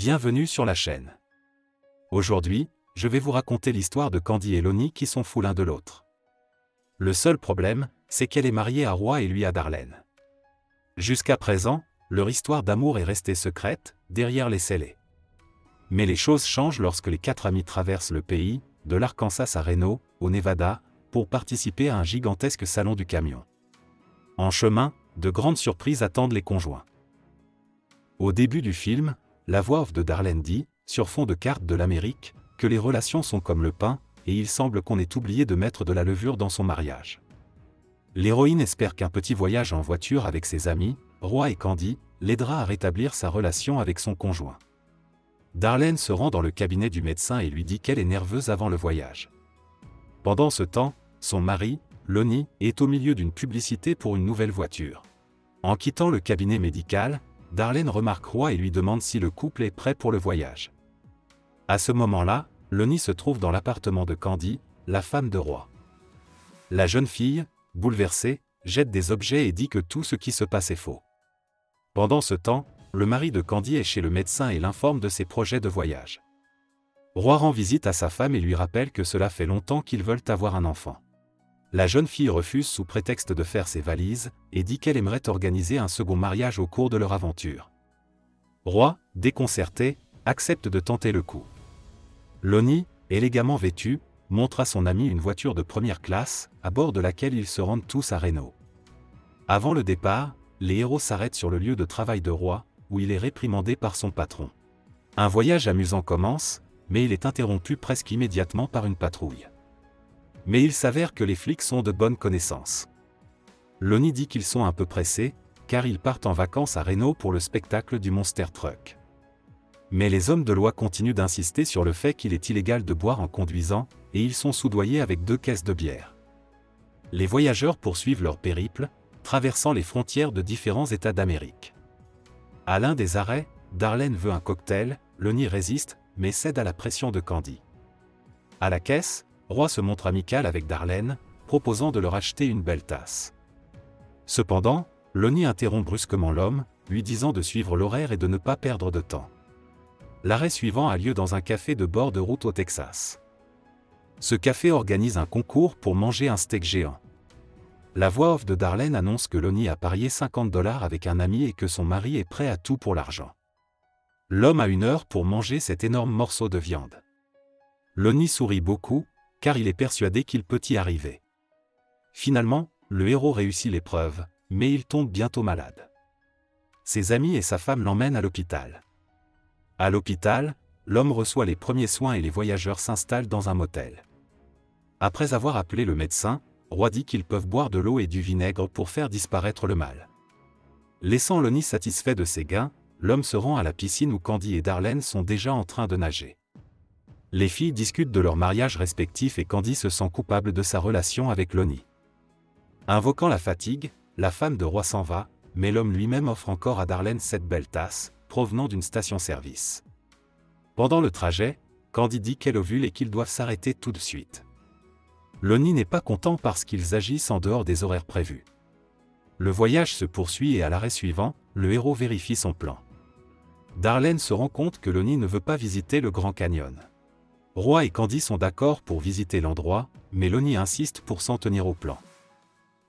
Bienvenue sur la chaîne. Aujourd'hui, je vais vous raconter l'histoire de Candy et Lonnie qui sont fous l'un de l'autre. Le seul problème, c'est qu'elle est mariée à Roy et lui à Darlene. Jusqu'à présent, leur histoire d'amour est restée secrète, derrière les scellés. Mais les choses changent lorsque les quatre amis traversent le pays, de l'Arkansas à Reno, au Nevada, pour participer à un gigantesque salon du camion. En chemin, de grandes surprises attendent les conjoints. Au début du film, la voix off de Darlene dit, sur fond de carte de l'Amérique, que les relations sont comme le pain, et il semble qu'on ait oublié de mettre de la levure dans son mariage. L'héroïne espère qu'un petit voyage en voiture avec ses amis, Roy et Candy, l'aidera à rétablir sa relation avec son conjoint. Darlene se rend dans le cabinet du médecin et lui dit qu'elle est nerveuse avant le voyage. Pendant ce temps, son mari, Lonnie, est au milieu d'une publicité pour une nouvelle voiture. En quittant le cabinet médical, Darlene remarque Roy et lui demande si le couple est prêt pour le voyage. À ce moment-là, Lonnie se trouve dans l'appartement de Candy, la femme de Roy. La jeune fille, bouleversée, jette des objets et dit que tout ce qui se passe est faux. Pendant ce temps, le mari de Candy est chez le médecin et l'informe de ses projets de voyage. Roy rend visite à sa femme et lui rappelle que cela fait longtemps qu'ils veulent avoir un enfant. La jeune fille refuse sous prétexte de faire ses valises, et dit qu'elle aimerait organiser un second mariage au cours de leur aventure. Roy, déconcerté, accepte de tenter le coup. Lonnie, élégamment vêtue, montre à son ami une voiture de première classe, à bord de laquelle ils se rendent tous à Reno. Avant le départ, les héros s'arrêtent sur le lieu de travail de Roy, où il est réprimandé par son patron. Un voyage amusant commence, mais il est interrompu presque immédiatement par une patrouille. Mais il s'avère que les flics sont de bonnes connaissances. Lonnie dit qu'ils sont un peu pressés, car ils partent en vacances à Reno pour le spectacle du Monster Truck. Mais les hommes de loi continuent d'insister sur le fait qu'il est illégal de boire en conduisant, et ils sont soudoyés avec 2 caisses de bière. Les voyageurs poursuivent leur périple, traversant les frontières de différents États d'Amérique. À l'un des arrêts, Darlene veut un cocktail, Lonnie résiste, mais cède à la pression de Candy. À la caisse, Roy se montre amical avec Darlene, proposant de leur acheter une belle tasse. Cependant, Lonnie interrompt brusquement l'homme, lui disant de suivre l'horaire et de ne pas perdre de temps. L'arrêt suivant a lieu dans un café de bord de route au Texas. Ce café organise un concours pour manger un steak géant. La voix off de Darlene annonce que Lonnie a parié $50 avec un ami et que son mari est prêt à tout pour l'argent. L'homme a 1 heure pour manger cet énorme morceau de viande. Lonnie sourit beaucoup, car il est persuadé qu'il peut y arriver. Finalement, le héros réussit l'épreuve, mais il tombe bientôt malade. Ses amis et sa femme l'emmènent à l'hôpital. À l'hôpital, l'homme reçoit les premiers soins et les voyageurs s'installent dans un motel. Après avoir appelé le médecin, Roy dit qu'ils peuvent boire de l'eau et du vinaigre pour faire disparaître le mal. Laissant Lonnie satisfait de ses gains, l'homme se rend à la piscine où Candy et Darlene sont déjà en train de nager. Les filles discutent de leur mariage respectif et Candy se sent coupable de sa relation avec Lonnie. Invoquant la fatigue, la femme de Roy s'en va, mais l'homme lui-même offre encore à Darlene cette belle tasse, provenant d'une station-service. Pendant le trajet, Candy dit qu'elle ovule et qu'ils doivent s'arrêter tout de suite. Lonnie n'est pas content parce qu'ils agissent en dehors des horaires prévus. Le voyage se poursuit et à l'arrêt suivant, le héros vérifie son plan. Darlene se rend compte que Lonnie ne veut pas visiter le Grand Canyon. Roy et Candy sont d'accord pour visiter l'endroit, mais Lonnie insiste pour s'en tenir au plan.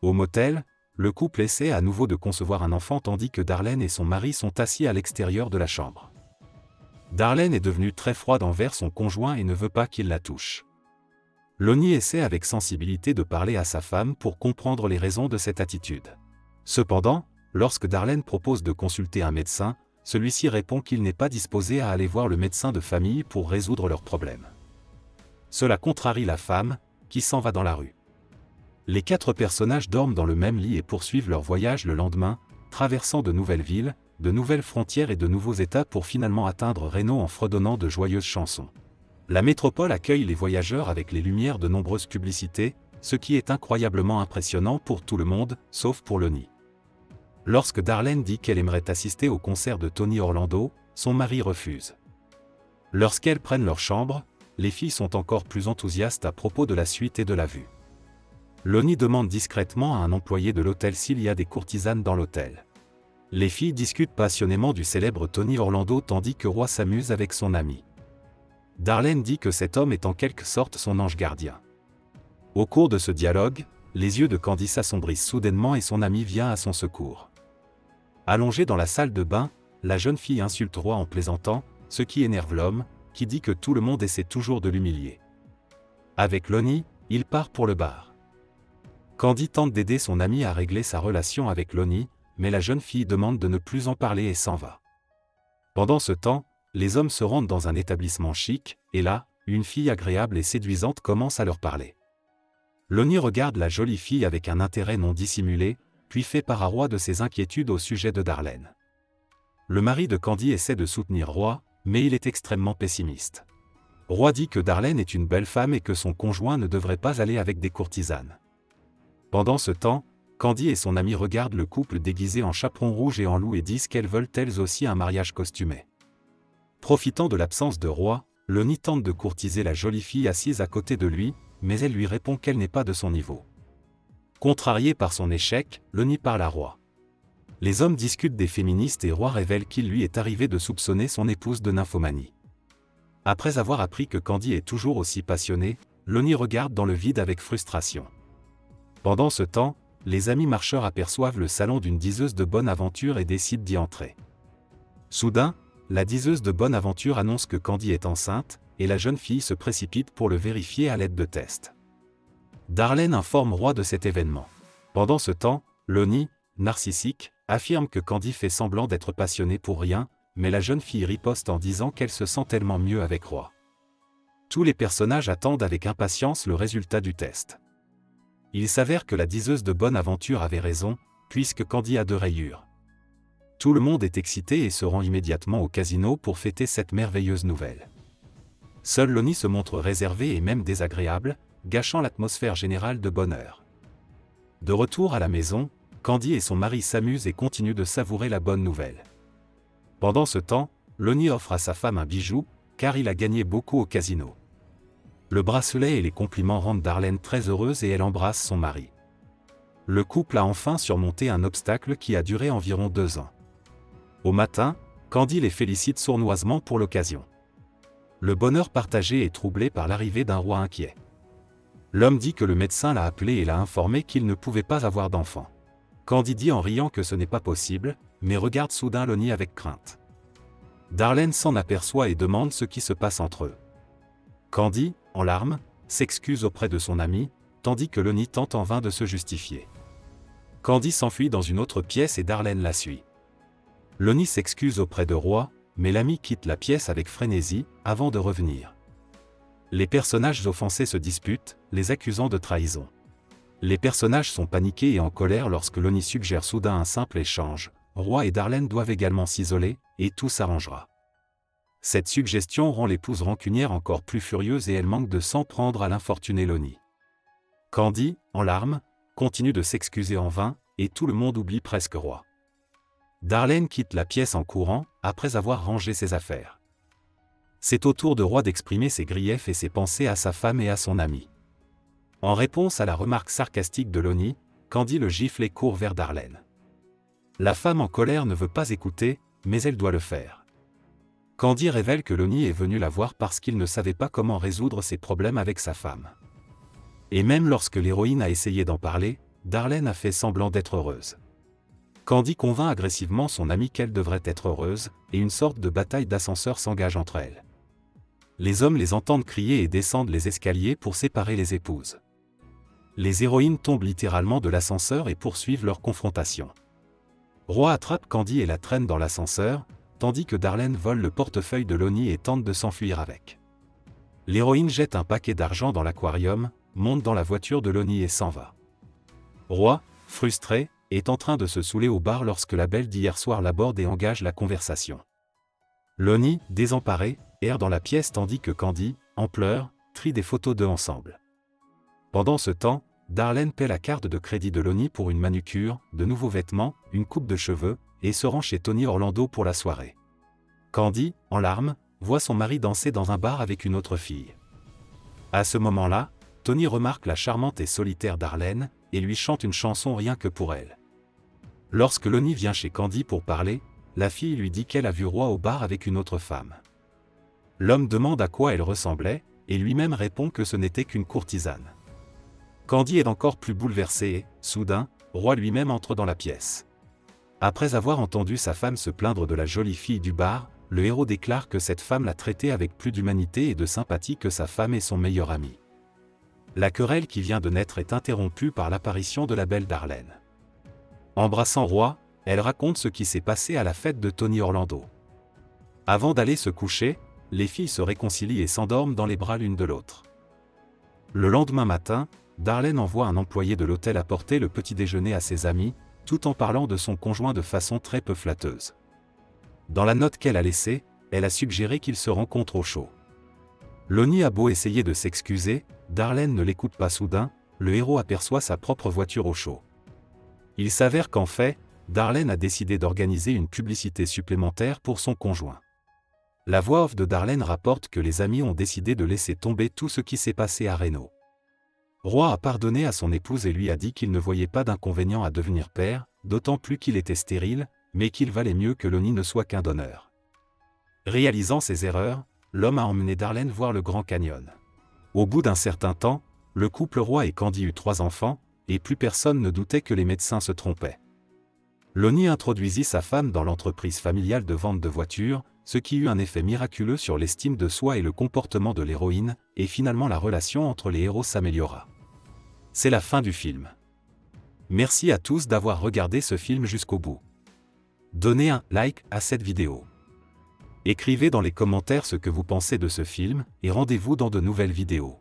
Au motel, le couple essaie à nouveau de concevoir un enfant tandis que Darlene et son mari sont assis à l'extérieur de la chambre. Darlene est devenue très froide envers son conjoint et ne veut pas qu'il la touche. Lonnie essaie avec sensibilité de parler à sa femme pour comprendre les raisons de cette attitude. Cependant, lorsque Darlene propose de consulter un médecin, celui-ci répond qu'il n'est pas disposé à aller voir le médecin de famille pour résoudre leurs problèmes. Cela contrarie la femme, qui s'en va dans la rue. Les 4 personnages dorment dans le même lit et poursuivent leur voyage le lendemain, traversant de nouvelles villes, de nouvelles frontières et de nouveaux États pour finalement atteindre Reno en fredonnant de joyeuses chansons. La métropole accueille les voyageurs avec les lumières de nombreuses publicités, ce qui est incroyablement impressionnant pour tout le monde, sauf pour Lonnie. Lorsque Darlene dit qu'elle aimerait assister au concert de Tony Orlando, son mari refuse. Lorsqu'elles prennent leur chambre, les filles sont encore plus enthousiastes à propos de la suite et de la vue. Lonnie demande discrètement à un employé de l'hôtel s'il y a des courtisanes dans l'hôtel. Les filles discutent passionnément du célèbre Tony Orlando tandis que Roy s'amuse avec son ami. Darlene dit que cet homme est en quelque sorte son ange gardien. Au cours de ce dialogue, les yeux de Candy s'assombrissent soudainement et son ami vient à son secours. Allongée dans la salle de bain, la jeune fille insulte Roy en plaisantant, ce qui énerve l'homme, qui dit que tout le monde essaie toujours de l'humilier. Avec Lonnie, il part pour le bar. Candy tente d'aider son ami à régler sa relation avec Lonnie, mais la jeune fille demande de ne plus en parler et s'en va. Pendant ce temps, les hommes se rendent dans un établissement chic, et là, une fille agréable et séduisante commence à leur parler. Lonnie regarde la jolie fille avec un intérêt non dissimulé, puis fait part à Roy de ses inquiétudes au sujet de Darlene. Le mari de Candy essaie de soutenir Roy, mais il est extrêmement pessimiste. Roy dit que Darlene est une belle femme et que son conjoint ne devrait pas aller avec des courtisanes. Pendant ce temps, Candy et son ami regardent le couple déguisé en chaperon rouge et en loup et disent qu'elles veulent elles aussi un mariage costumé. Profitant de l'absence de Roy, Lonnie tente de courtiser la jolie fille assise à côté de lui, mais elle lui répond qu'elle n'est pas de son niveau. Contrarié par son échec, Lonnie parle à Roy. Les hommes discutent des féministes et Roy révèle qu'il lui est arrivé de soupçonner son épouse de nymphomanie. Après avoir appris que Candy est toujours aussi passionnée, Lonnie regarde dans le vide avec frustration. Pendant ce temps, les amis marcheurs aperçoivent le salon d'une diseuse de bonne aventure et décident d'y entrer. Soudain, la diseuse de bonne aventure annonce que Candy est enceinte, et la jeune fille se précipite pour le vérifier à l'aide de tests. Darlene informe Roy de cet événement. Pendant ce temps, Lonnie, narcissique, affirme que Candy fait semblant d'être passionnée pour rien, mais la jeune fille riposte en disant qu'elle se sent tellement mieux avec Roy. Tous les personnages attendent avec impatience le résultat du test. Il s'avère que la diseuse de bonne aventure avait raison, puisque Candy a 2 rayures. Tout le monde est excité et se rend immédiatement au casino pour fêter cette merveilleuse nouvelle. Seule Lonnie se montre réservée et même désagréable, gâchant l'atmosphère générale de bonheur. De retour à la maison, Candy et son mari s'amusent et continuent de savourer la bonne nouvelle. Pendant ce temps, Lonnie offre à sa femme un bijou, car il a gagné beaucoup au casino. Le bracelet et les compliments rendent Darlene très heureuse et elle embrasse son mari. Le couple a enfin surmonté un obstacle qui a duré environ 2 ans. Au matin, Candy les félicite sournoisement pour l'occasion. Le bonheur partagé est troublé par l'arrivée d'un Roy inquiet. L'homme dit que le médecin l'a appelé et l'a informé qu'il ne pouvait pas avoir d'enfant. Candy dit en riant que ce n'est pas possible, mais regarde soudain Lonnie avec crainte. Darlene s'en aperçoit et demande ce qui se passe entre eux. Candy, en larmes, s'excuse auprès de son ami, tandis que Lonnie tente en vain de se justifier. Candy s'enfuit dans une autre pièce et Darlene la suit. Lonnie s'excuse auprès de Roy, mais l'ami quitte la pièce avec frénésie, avant de revenir. Les personnages offensés se disputent, les accusant de trahison. Les personnages sont paniqués et en colère lorsque Lonnie suggère soudain un simple échange. Roy et Darlene doivent également s'isoler, et tout s'arrangera. Cette suggestion rend l'épouse rancunière encore plus furieuse et elle manque de s'en prendre à l'infortunée Lonnie. Candy, en larmes, continue de s'excuser en vain, et tout le monde oublie presque Roy. Darlene quitte la pièce en courant, après avoir rangé ses affaires. C'est au tour de Roy d'exprimer ses griefs et ses pensées à sa femme et à son ami. En réponse à la remarque sarcastique de Lonnie, Candy le gifle et court vers Darlene. La femme en colère ne veut pas écouter, mais elle doit le faire. Candy révèle que Lonnie est venu la voir parce qu'il ne savait pas comment résoudre ses problèmes avec sa femme. Et même lorsque l'héroïne a essayé d'en parler, Darlene a fait semblant d'être heureuse. Candy convainc agressivement son amie qu'elle devrait être heureuse, et une sorte de bataille d'ascenseur s'engage entre elles. Les hommes les entendent crier et descendent les escaliers pour séparer les épouses. Les héroïnes tombent littéralement de l'ascenseur et poursuivent leur confrontation. Roy attrape Candy et la traîne dans l'ascenseur, tandis que Darlene vole le portefeuille de Lonnie et tente de s'enfuir avec. L'héroïne jette un paquet d'argent dans l'aquarium, monte dans la voiture de Lonnie et s'en va. Roy, frustré, est en train de se saouler au bar lorsque la belle d'hier soir l'aborde et engage la conversation. Lonnie, désemparée, erre dans la pièce tandis que Candy, en pleurs, trie des photos d'eux ensemble. Pendant ce temps, Darlene paie la carte de crédit de Lonnie pour une manucure, de nouveaux vêtements, une coupe de cheveux, et se rend chez Tony Orlando pour la soirée. Candy, en larmes, voit son mari danser dans un bar avec une autre fille. À ce moment-là, Tony remarque la charmante et solitaire Darlene, et lui chante une chanson rien que pour elle. Lorsque Lonnie vient chez Candy pour parler, la fille lui dit qu'elle a vu Roy au bar avec une autre femme. L'homme demande à quoi elle ressemblait, et lui-même répond que ce n'était qu'une courtisane. Candy est encore plus bouleversée et, soudain, Roy lui-même entre dans la pièce. Après avoir entendu sa femme se plaindre de la jolie fille du bar, le héros déclare que cette femme l'a traité avec plus d'humanité et de sympathie que sa femme et son meilleur ami. La querelle qui vient de naître est interrompue par l'apparition de la belle Darlene. Embrassant Roy, elle raconte ce qui s'est passé à la fête de Tony Orlando. Avant d'aller se coucher, les filles se réconcilient et s'endorment dans les bras l'une de l'autre. Le lendemain matin, Darlene envoie un employé de l'hôtel apporter le petit déjeuner à ses amis, tout en parlant de son conjoint de façon très peu flatteuse. Dans la note qu'elle a laissée, elle a suggéré qu'ils se rencontrent au show. Lonnie a beau essayer de s'excuser, Darlene ne l'écoute pas. Soudain, le héros aperçoit sa propre voiture au show. Il s'avère qu'en fait, Darlene a décidé d'organiser une publicité supplémentaire pour son conjoint. La voix off de Darlene rapporte que les amis ont décidé de laisser tomber tout ce qui s'est passé à Reno. Roy a pardonné à son épouse et lui a dit qu'il ne voyait pas d'inconvénient à devenir père, d'autant plus qu'il était stérile, mais qu'il valait mieux que Lonnie ne soit qu'un donneur. Réalisant ses erreurs, l'homme a emmené Darlene voir le Grand Canyon. Au bout d'un certain temps, le couple Roy et Candy eut 3 enfants, et plus personne ne doutait que les médecins se trompaient. Lonnie introduisit sa femme dans l'entreprise familiale de vente de voitures, ce qui eut un effet miraculeux sur l'estime de soi et le comportement de l'héroïne, et finalement la relation entre les héros s'améliora. C'est la fin du film. Merci à tous d'avoir regardé ce film jusqu'au bout. Donnez un like à cette vidéo. Écrivez dans les commentaires ce que vous pensez de ce film, et rendez-vous dans de nouvelles vidéos.